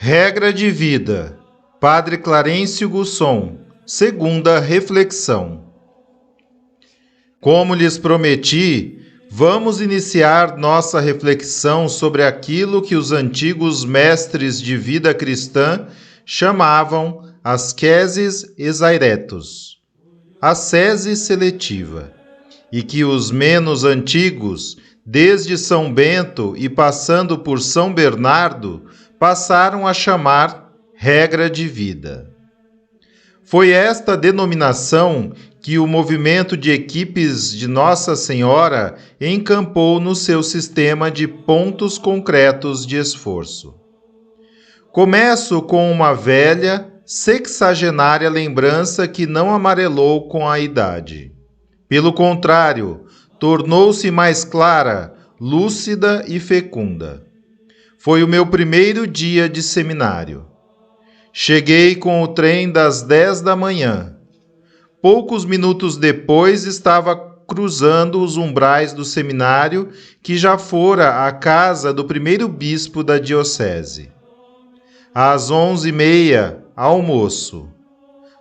Regra de vida. Padre Clarencio Gusson. Segunda reflexão. Como lhes prometi, vamos iniciar nossa reflexão sobre aquilo que os antigos mestres de vida cristã chamavam ascesis exairetus, ascese seletiva, e que os menos antigos, desde São Bento e passando por São Bernardo, passaram a chamar regra de vida. Foi esta denominação que o movimento de equipes de Nossa Senhora encampou no seu sistema de pontos concretos de esforço. Começo com uma velha, sexagenária lembrança que não amarelou com a idade. Pelo contrário, tornou-se mais clara, lúcida e fecunda. Foi o meu primeiro dia de seminário. Cheguei com o trem das 10 da manhã. Poucos minutos depois estava cruzando os umbrais do seminário, que já fora a casa do primeiro bispo da diocese. Às 11h30, almoço.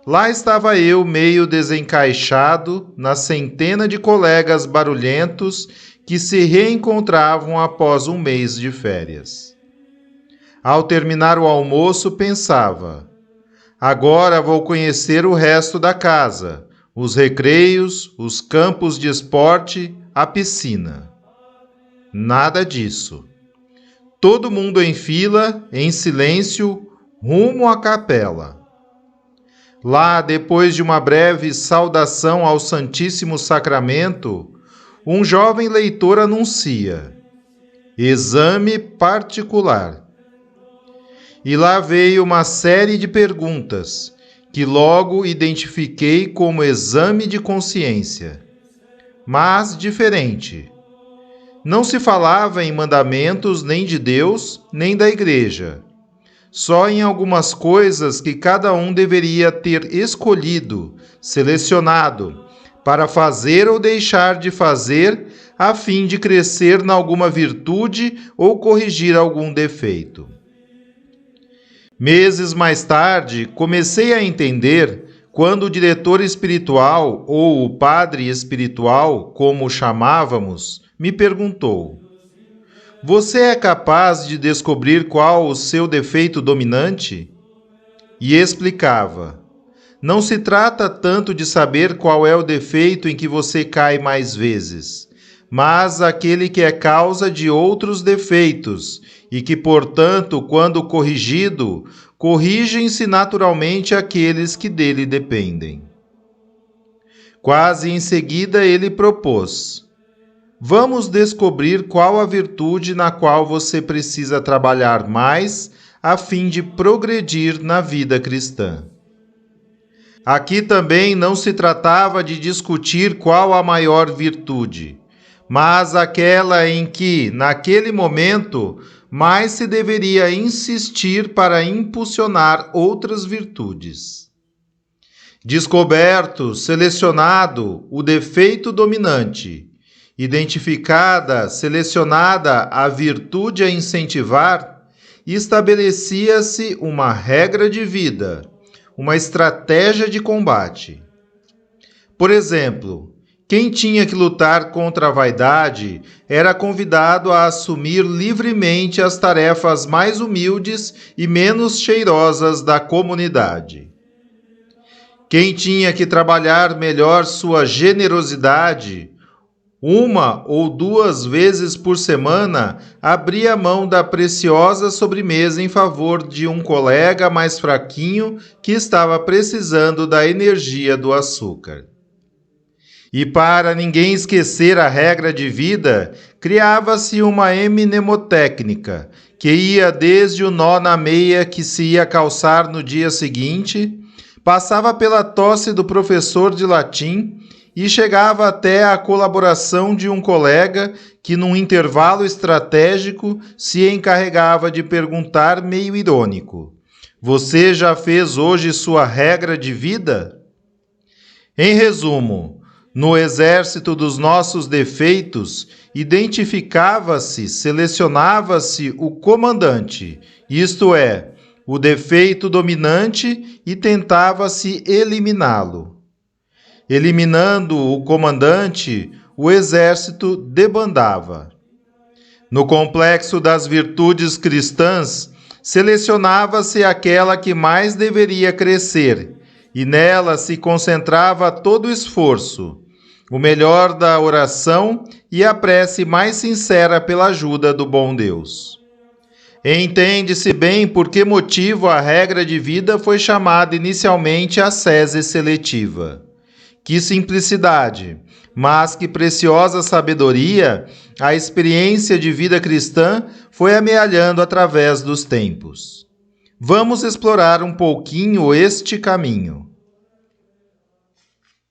Lá estava eu meio desencaixado na centena de colegas barulhentos que se reencontravam após um mês de férias. Ao terminar o almoço, pensava: agora vou conhecer o resto da casa, os recreios, os campos de esporte, a piscina. Nada disso. Todo mundo em fila, em silêncio, rumo à capela. Lá, depois de uma breve saudação ao Santíssimo Sacramento, um jovem leitor anuncia: exame particular. E lá veio uma série de perguntas, que logo identifiquei como exame de consciência. Mas diferente. Não se falava em mandamentos nem de Deus, nem da Igreja. Só em algumas coisas que cada um deveria ter escolhido, selecionado, para fazer ou deixar de fazer, a fim de crescer em alguma virtude ou corrigir algum defeito. Meses mais tarde, comecei a entender quando o diretor espiritual, ou o padre espiritual, como o chamávamos, me perguntou: você é capaz de descobrir qual o seu defeito dominante? E explicava: não se trata tanto de saber qual é o defeito em que você cai mais vezes, mas aquele que é causa de outros defeitos e que, portanto, quando corrigido, corrigem-se naturalmente aqueles que dele dependem. Quase em seguida ele propôs: vamos descobrir qual a virtude na qual você precisa trabalhar mais a fim de progredir na vida cristã. Aqui também não se tratava de discutir qual a maior virtude, mas aquela em que, naquele momento, mais se deveria insistir para impulsionar outras virtudes. Descoberto, selecionado o defeito dominante, identificada, selecionada a virtude a incentivar, estabelecia-se uma regra de vida, uma estratégia de combate. Por exemplo, quem tinha que lutar contra a vaidade era convidado a assumir livremente as tarefas mais humildes e menos cheirosas da comunidade. Quem tinha que trabalhar melhor sua generosidade, uma ou duas vezes por semana, abria mão da preciosa sobremesa em favor de um colega mais fraquinho que estava precisando da energia do açúcar. E para ninguém esquecer a regra de vida, criava-se uma mnemotécnica, que ia desde o nó na meia que se ia calçar no dia seguinte, passava pela tosse do professor de latim e chegava até a colaboração de um colega que, num intervalo estratégico, se encarregava de perguntar meio irônico: você já fez hoje sua regra de vida? Em resumo, no exército dos nossos defeitos, identificava-se, selecionava-se o comandante, isto é, o defeito dominante e tentava-se eliminá-lo. Eliminando o comandante, o exército debandava. No complexo das virtudes cristãs, selecionava-se aquela que mais deveria crescer, e nela se concentrava todo o esforço, o melhor da oração e a prece mais sincera pela ajuda do bom Deus. Entende-se bem por que motivo a regra de vida foi chamada inicialmente ascese seletiva. Que simplicidade, mas que preciosa sabedoria a experiência de vida cristã foi amealhando através dos tempos. Vamos explorar um pouquinho este caminho.